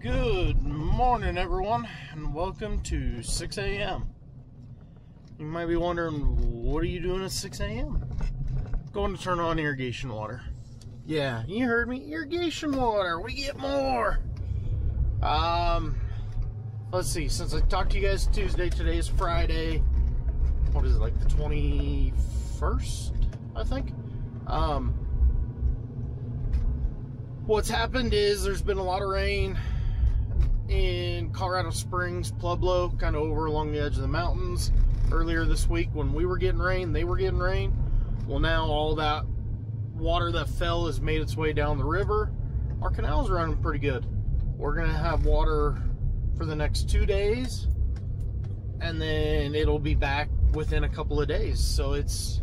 Good morning, everyone, and welcome to 6 a.m. You might be wondering, what are you doing at 6 a.m.? Going to turn on irrigation water. Yeah, you heard me, irrigation water. We get more. Let's see, since I talked to you guys Tuesday, today is Friday. What is it, like the 21st, I think? What's happened is there's been a lot of rain in Colorado Springs, Pueblo, kind of over along the edge of the mountains. Earlier this week when we were getting rain, they were getting rain. Well, now all that water that fell has made its way down the river. Our canal's running pretty good. We're gonna have water for the next 2 days, and then it'll be back within a couple of days. So it's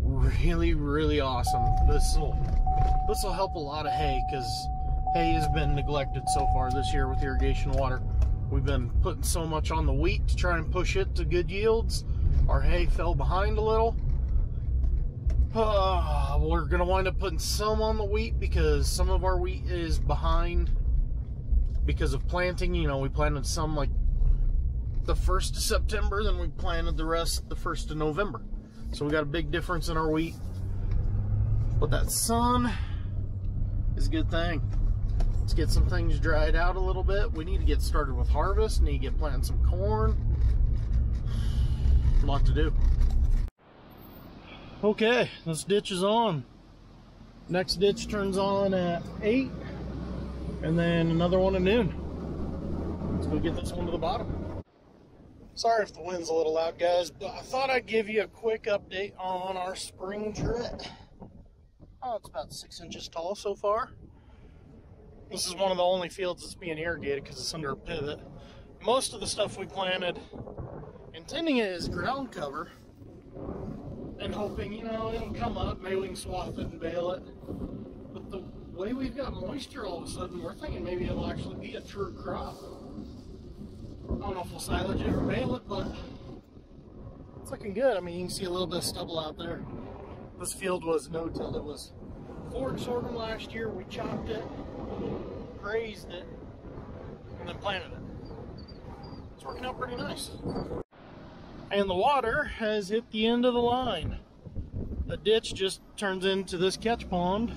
really awesome. This will help a lot of hay, because hay has been neglected so far this year with irrigation water. We've been putting so much on the wheat to try and push it to good yields. Our hay fell behind a little. We're gonna wind up putting some on the wheat because some of our wheat is behind because of planting. You know, we planted some like the 1st of September, then we planted the rest the 1st of November. So we got a big difference in our wheat. But that sun is a good thing. Let's get some things dried out a little bit. We need to get started with harvest. Need to get planting some corn. A lot to do. Okay, this ditch is on. Next ditch turns on at 8, and then another one at noon. Let's go get this one to the bottom. Sorry if the wind's a little loud, guys, but I thought I'd give you a quick update on our spring drit. Oh, it's about 6 inches tall so far. This is one of the only fields that's being irrigated because it's under a pivot. Most of the stuff we planted, intending it as ground cover, and hoping, you know, it'll come up, maybe we can swath it and bale it. But the way we've got moisture all of a sudden, we're thinking maybe it'll actually be a true crop. I don't know if we'll silage it or bale it, but it's looking good. I mean, you can see a little bit of stubble out there. This field was no-till. It was forage sorghum last year. We chopped it, grazed it, and then planted it. It's working out pretty nice. And the water has hit the end of the line. The ditch just turns into this catch pond.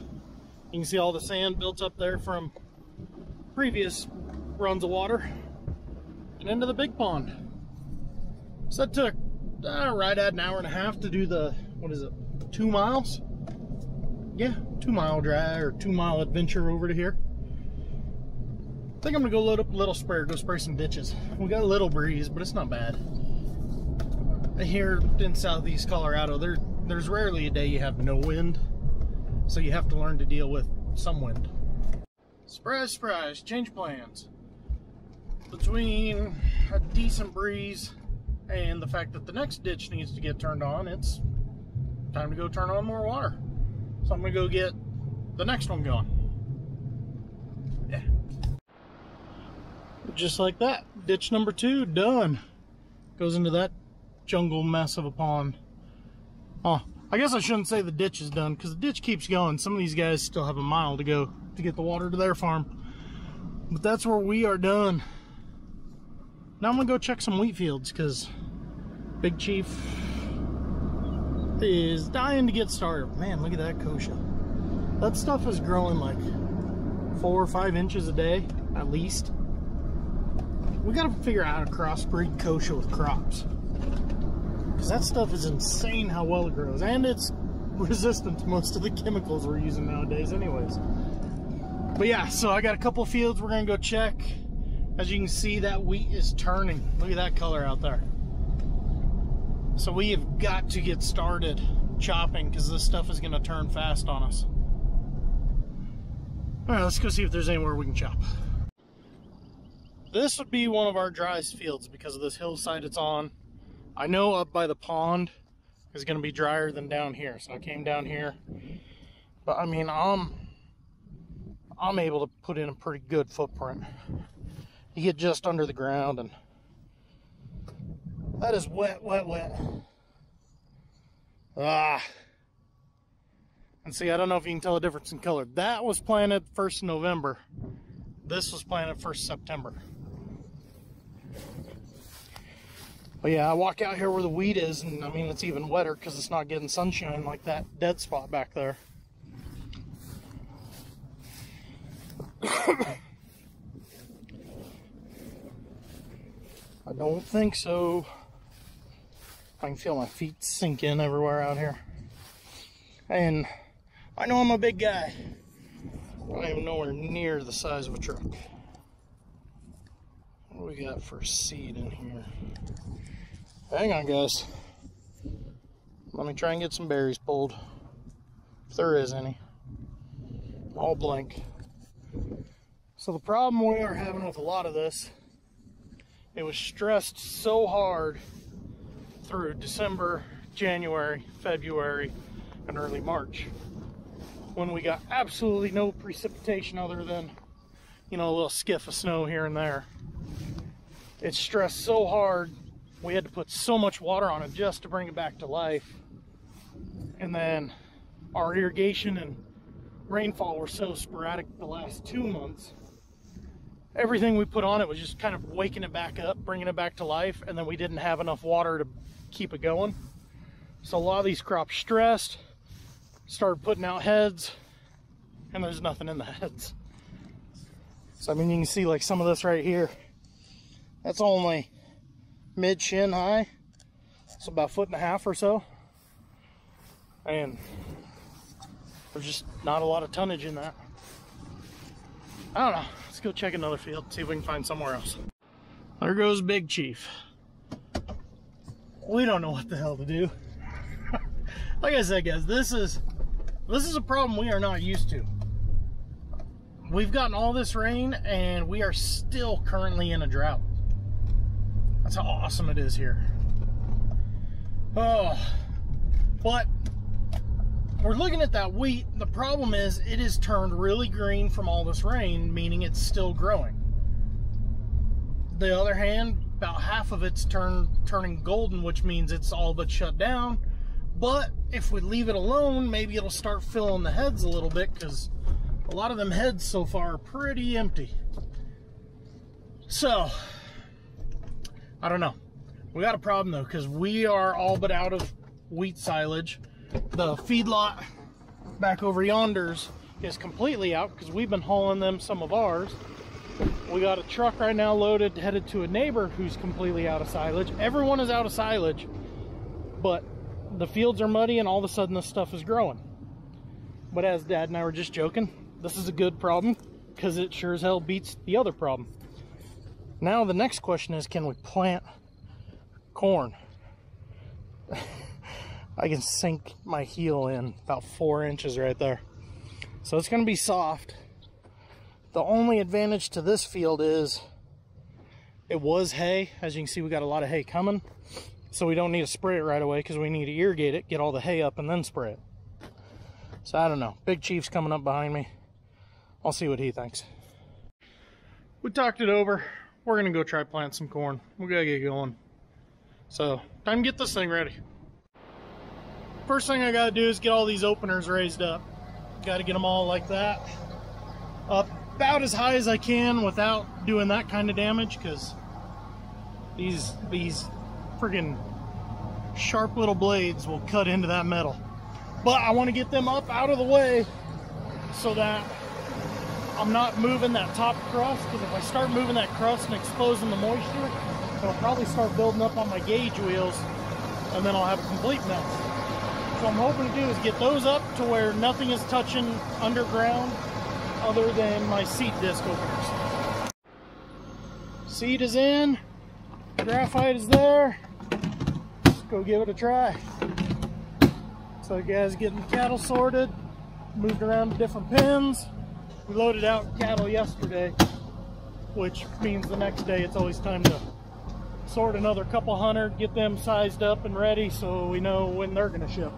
You can see all the sand built up there from previous runs of water and into the big pond. So that took right at an hour and a half to do the, what is it, 2 miles? Yeah, 2 mile drive or 2 mile adventure over to here. I think I'm gonna go load up a little sprayer, go spray some ditches. We got a little breeze, but it's not bad. Here in southeast Colorado, there's rarely a day you have no wind, so you have to learn to deal with some wind. Surprise, surprise, change plans. Between a decent breeze and the fact that the next ditch needs to get turned on, it's time to go turn on more water. So I'm gonna go get the next one going. Yeah. Just like that, ditch number 2 done. Goes into that jungle mess of a pond. Oh, I guess I shouldn't say the ditch is done, because the ditch keeps going. Some of these guys still have a mile to go to get the water to their farm. But that's where we are done. Now I'm gonna go check some wheat fields, because Big Chief is dying to get started. Man, look at that kochia. That stuff is growing like 4 or 5 inches a day, at least. We gotta figure out how to crossbreed kochia with crops, because that stuff is insane how well it grows, and it's resistant to most of the chemicals we're using nowadays anyways. But yeah, so I got a couple fields we're gonna go check. As you can see, that wheat is turning. Look at that color out there. So we have got to get started chopping, because this stuff is gonna turn fast on us. All right, let's go see if there's anywhere we can chop. This would be one of our driest fields because of this hillside it's on. I know up by the pond is going to be drier than down here, so I came down here. But I mean, I'm able to put in a pretty good footprint. You get just under the ground, and that is wet. And see, I don't know if you can tell the difference in color. That was planted 1st of November. This was planted 1st September. But yeah, I walk out here where the wheat is, and I mean, it's even wetter because it's not getting sunshine like that dead spot back there. I don't think so. I can feel my feet sink in everywhere out here. And I know I'm a big guy. I am nowhere near the size of a truck. What do we got for seed in here? Hang on, guys. Let me try and get some berries pulled, if there is any. All blank. So the problem we are having with a lot of this, it was stressed so hard through December, January, February, and early March, when we got absolutely no precipitation other than, you know, a little skiff of snow here and there. It stressed so hard, we had to put so much water on it just to bring it back to life. And then our irrigation and rainfall were so sporadic the last 2 months. Everything we put on it was just kind of waking it back up, bringing it back to life, and then we didn't have enough water to keep it going. So a lot of these crops stressed, started putting out heads, and there's nothing in the heads. So I mean, you can see like some of this right here, that's only mid-shin high. It's about 1.5 feet or so. And there's just not a lot of tonnage in that. I don't know. Let's go check another field, see if we can find somewhere else. There goes Big Chief. We don't know what the hell to do. Like I said, guys, this is a problem we are not used to. We've gotten all this rain and we are still currently in a drought. That's how awesome it is here. Oh, but we're looking at that wheat. The problem is it is turned really green from all this rain, meaning it's still growing. The other hand, about half of it's turning golden, which means it's all but shut down. But if we leave it alone, maybe it'll start filling the heads a little bit, because a lot of them heads so far are pretty empty. So, I don't know. We got a problem though, because we are all but out of wheat silage. The feedlot back over yonders is completely out because we've been hauling them some of ours. We got a truck right now loaded, headed to a neighbor who's completely out of silage. Everyone is out of silage, but the fields are muddy and all of a sudden this stuff is growing. But as Dad and I were just joking, this is a good problem because it sure as hell beats the other problem. Now the next question is, can we plant corn? I can sink my heel in about 4 inches right there. So it's going to be soft. The only advantage to this field is it was hay. As you can see, we got a lot of hay coming. So we don't need to spray it right away because we need to irrigate it, get all the hay up, and then spray it. So I don't know. Big Chief's coming up behind me. I'll see what he thinks. We talked it over. We're going to go try plant some corn. We got to get going. So, time to get this thing ready. First thing I got to do is get all these openers raised up. Got to get them all like that. Up about as high as I can without doing that kind of damage, because these friggin' sharp little blades will cut into that metal. But I want to get them up out of the way so that I'm not moving that top crust, because if I start moving that crust and exposing the moisture, it'll probably start building up on my gauge wheels, and then I'll have a complete mess. So what I'm hoping to do is get those up to where nothing is touching underground other than my seed disc openers. Seed is in, graphite is there. Let's go give it a try. So you guys getting cattle sorted, moved around to different pens. We loaded out cattle yesterday, which means the next day it's always time to sort another couple hundred, get them sized up and ready so we know when they're going to ship.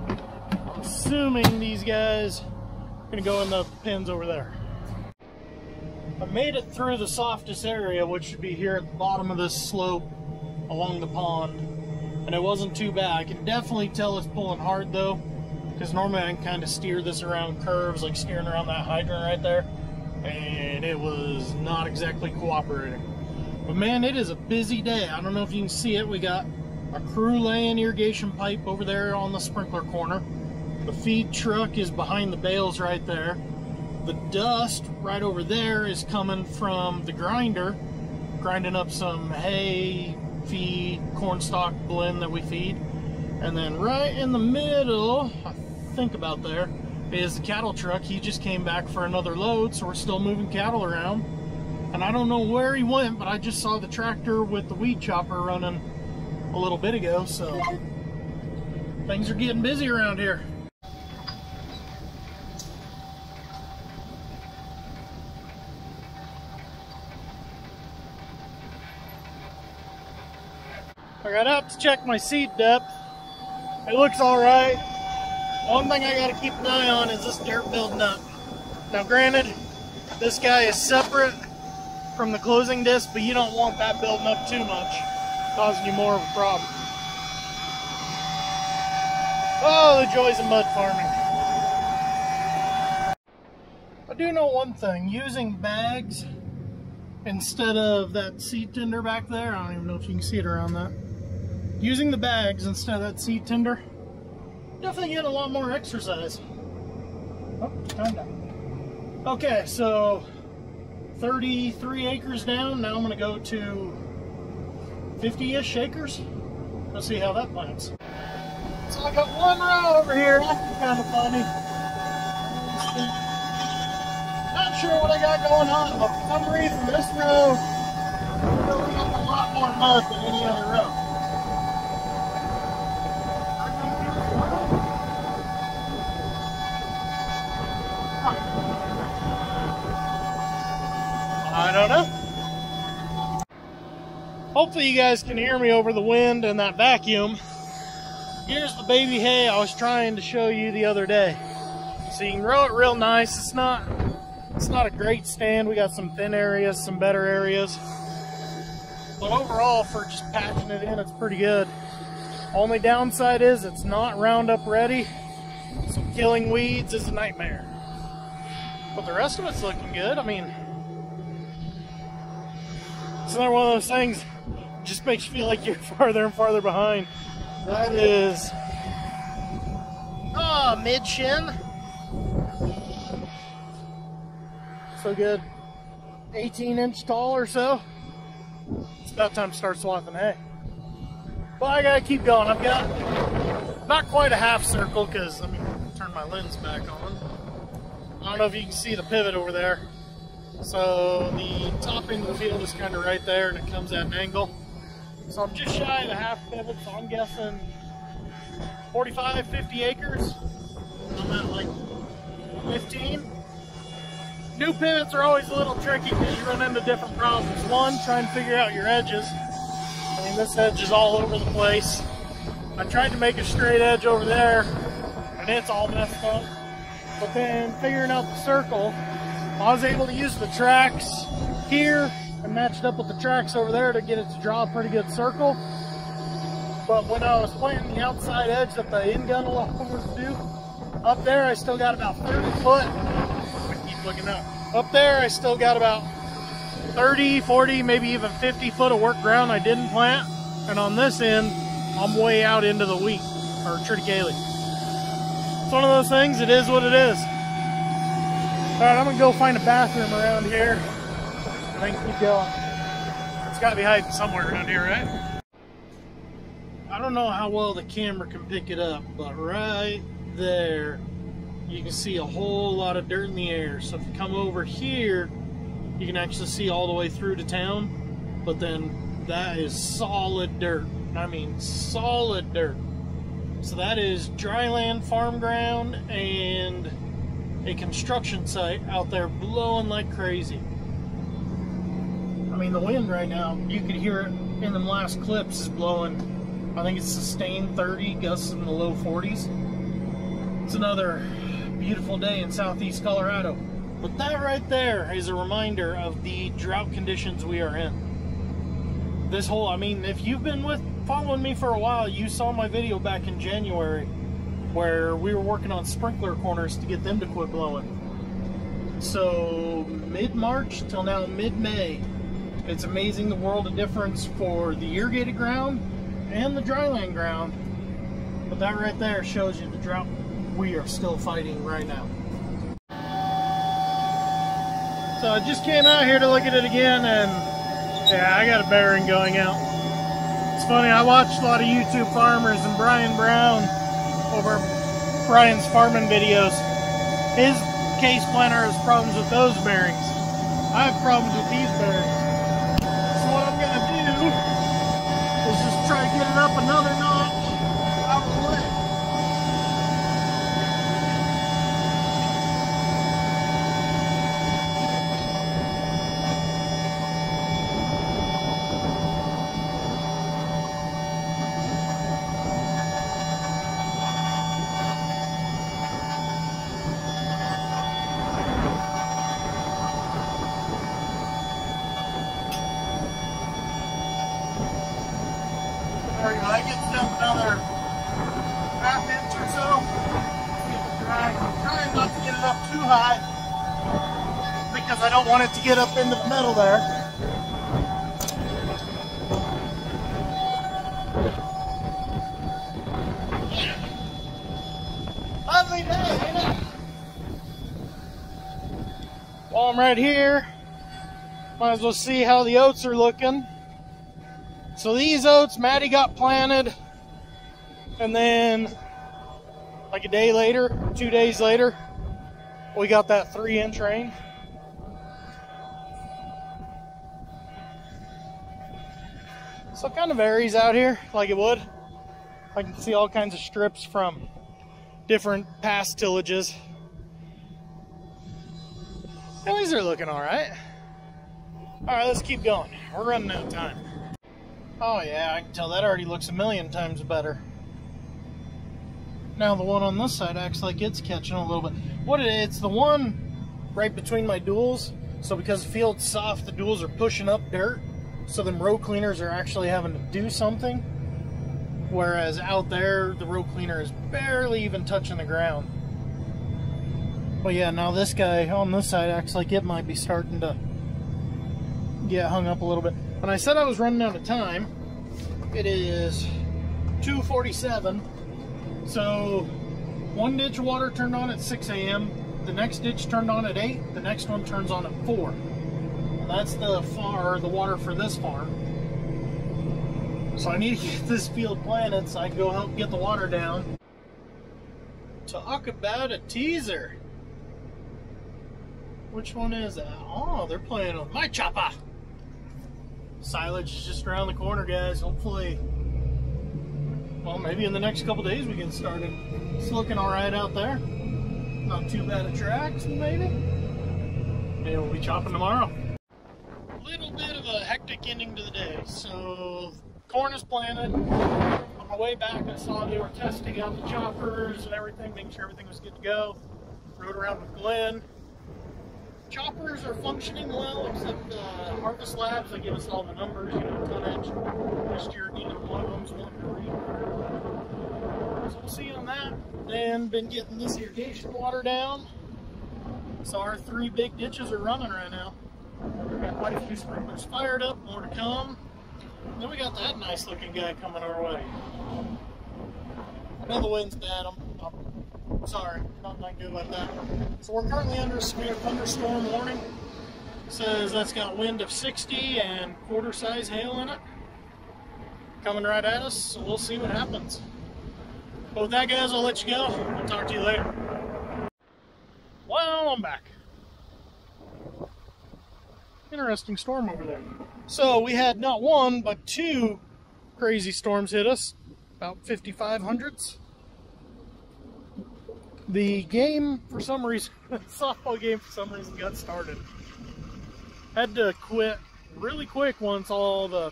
I'm assuming these guys are going to go in the pens over there. I made it through the softest area, which should be here at the bottom of this slope along the pond, and it wasn't too bad. I can definitely tell it's pulling hard though, because normally I can kind of steer this around curves, like steering around that hydrant right there. and it was not exactly cooperating. But man, it is a busy day. I don't know if you can see it. We got a crew laying irrigation pipe over there on the sprinkler corner. The feed truck is behind the bales right there. The dust right over there is coming from the grinder, grinding up some hay, feed, cornstalk blend that we feed. And then right in the middle, I think about there, is the cattle truck. He just came back for another load, so we're still moving cattle around. And I don't know where he went, but I just saw the tractor with the weed chopper running a little bit ago, so things are getting busy around here. I got out to check my seed depth. It looks all right. One thing I got to keep an eye on is this dirt building up. Now granted, this guy is separate from the closing disc, but you don't want that building up too much, causing you more of a problem. Oh, the joys of mud farming. I do know one thing, using bags instead of that seed tinder back there, I don't even know if you can see it around that. Using the bags instead of that seed tinder, definitely get a lot more exercise. Oh, calm down. Okay, so 33 acres down. Now I'm going to go to 50-ish acres. Let's see how that plants. So I got one row over here. That's kind of funny. Not sure what I got going on, but for some reason this row is filling up a lot more mud than any other row. I don't know. Hopefully you guys can hear me over the wind and that vacuum. Here's the baby hay I was trying to show you the other day. So you can row it real nice. It's not a great stand. We got some thin areas, some better areas. But overall, for just patching it in, it's pretty good. Only downside is it's not Roundup ready. So killing weeds is a nightmare. But the rest of it's looking good. I mean, it's another one of those things, just makes you feel like you're farther and farther behind. That is, mid-shin. So good. 18-inch tall or so. It's about time to start swathing hay. But I gotta keep going. I've got not quite a half circle because, let me turn my lens back on. I don't know if you can see the pivot over there. So the top end of the field is kind of right there and it comes at an angle. So I'm just shy of the half pivot, so I'm guessing 45, 50 acres. I'm at like 15. New pivots are always a little tricky because you run into different problems. One, trying to figure out your edges. I mean, this edge is all over the place. I tried to make a straight edge over there and it's all messed up. But then figuring out the circle, I was able to use the tracks here and matched up with the tracks over there to get it to draw a pretty good circle. But when I was planting the outside edge that the end gun allowed us to do, up there I still got about 30 foot. I keep looking up. Up there I still got about 30, 40, maybe even 50 foot of work ground I didn't plant. And on this end, I'm way out into the wheat, or triticale. It's one of those things, it is what it is. Alright, I'm gonna go find a bathroom around here and I can keep going. It's gotta be hiding somewhere around here, right? I don't know how well the camera can pick it up, but right there you can see a whole lot of dirt in the air. So if you come over here, you can actually see all the way through to town, but then that is solid dirt. I mean solid dirt. So that is dry land, farm ground, and a construction site out there blowing like crazy. I mean, the wind right now, you could hear it in them last clips, is blowing, I think it's sustained 30, gusts in the low 40s. It's another beautiful day in southeast Colorado. But that right there is a reminder of the drought conditions we are in. This whole, I mean, if you've been following me for a while, you saw my video back in January where we were working on sprinkler corners to get them to quit blowing. So mid-March till now mid-May. It's amazing the world of difference for the irrigated ground and the dryland ground. But that right there shows you the drought we are still fighting right now. So I just came out here to look at it again, and yeah, I got a bearing going out. It's funny, I watched a lot of YouTube farmers, and Brian Brown over Brian's farming videos, his case planter has problems with those bearings. I have problems with these bearings. So what I'm going to do is just try to get it up another notch out of the way. There you go, that gets down another half inch or so. I'm trying not to get it up too high because I don't want it to get up into the middle there. Lovely day, ain't it? While I'm right here, might as well see how the oats are looking. So these oats, Maddie got planted, and then like a day later, 2 days later, we got that 3-inch rain. So it kind of varies out here like it would. I can see all kinds of strips from different past tillages. At least they're looking all right. All right, let's keep going. We're running out of time. Oh yeah, I can tell that already looks a million times better. Now the one on this side acts like it's catching a little bit. It's the one right between my duals. So because the field's soft, the duals are pushing up dirt. So them row cleaners are actually having to do something. Whereas out there, the row cleaner is barely even touching the ground. But yeah, now this guy on this side acts like it might be starting to get hung up a little bit. When I said I was running out of time, it is 2:47. So one ditch of water turned on at 6 a.m. The next ditch turned on at 8. The next one turns on at 4. And that's the water for this farm. So I need to get this field planted so I can go help get the water down. Talk about a teaser. Which one is that? Oh, they're playing with my chopper. Silage is just around the corner, guys. Hopefully, well, maybe in the next couple days we get started. It's looking all right out there. Not too bad of tracks, maybe. Maybe we'll be chopping tomorrow. A little bit of a hectic ending to the day. So, corn is planted. On my way back, I saw they were testing out the choppers and everything, making sure everything was good to go. Rode around with Glenn. Choppers are functioning well, except Harvest Labs, they give us all the numbers, tonnage. Last year, neither one of them's wanting to read. So we'll see on that. Then been getting this irrigation water down. So our 3 big ditches are running right now. We've got quite a few sprinklers fired up, more to come. Then we got that nice looking guy coming our way. I know the wind's bad, I'm sorry, nothing I can do about that. So we're currently under a severe thunderstorm warning. It says that's got wind of 60 and quarter-size hail in it. Coming right at us, so we'll see what happens. But with that, guys, I'll let you go. I'll talk to you later. Well, I'm back. Interesting storm over there. So we had not one, but 2 crazy storms hit us. About 5,500s. The game, for some reason, the softball game for some reason got started. Had to quit really quick once all the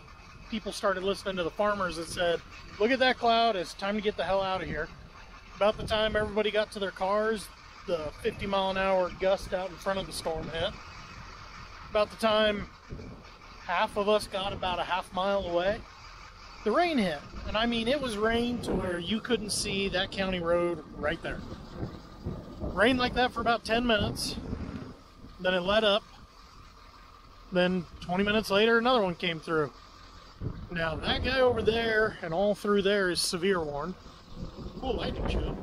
people started listening to the farmers that said, look at that cloud, it's time to get the hell out of here. About the time everybody got to their cars, the 50-mile-an-hour gust out in front of the storm hit. About the time half of us got about a half mile away, the rain hit. And I mean, it was rain to where you couldn't see that county road right there. Rained like that for about 10 minutes. then it let up. Then 20 minutes later, another one came through. Now that guy over there and all through there is severe warned. Cool lightning show.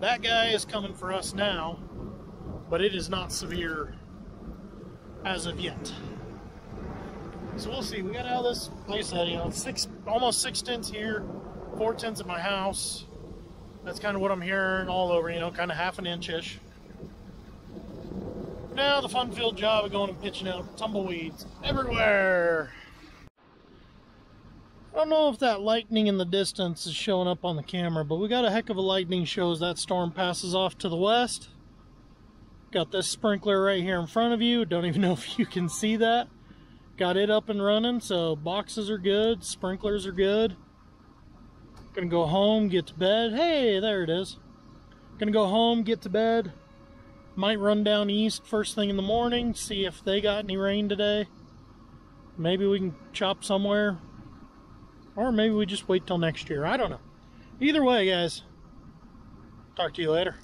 That guy is coming for us now, but it is not severe as of yet. So we'll see. We got out of this place at, you know, almost 6 tenths here, 4 tenths at my house. That's kind of what I'm hearing all over, you know, kind of half an inch-ish. Now the fun-filled job of going and pitching out tumbleweeds everywhere. I don't know if that lightning in the distance is showing up on the camera, but we got a heck of a lightning show as that storm passes off to the west. Got this sprinkler right here in front of you. Don't even know if you can see that. Got it up and running, so boxes are good, sprinklers are good. Gonna go home, get to bed. Hey, there it is. Gonna go home, get to bed. Might run down east first thing in the morning, see if they got any rain today. Maybe we can chop somewhere. Or maybe we just wait till next year. I don't know. Either way, guys, talk to you later.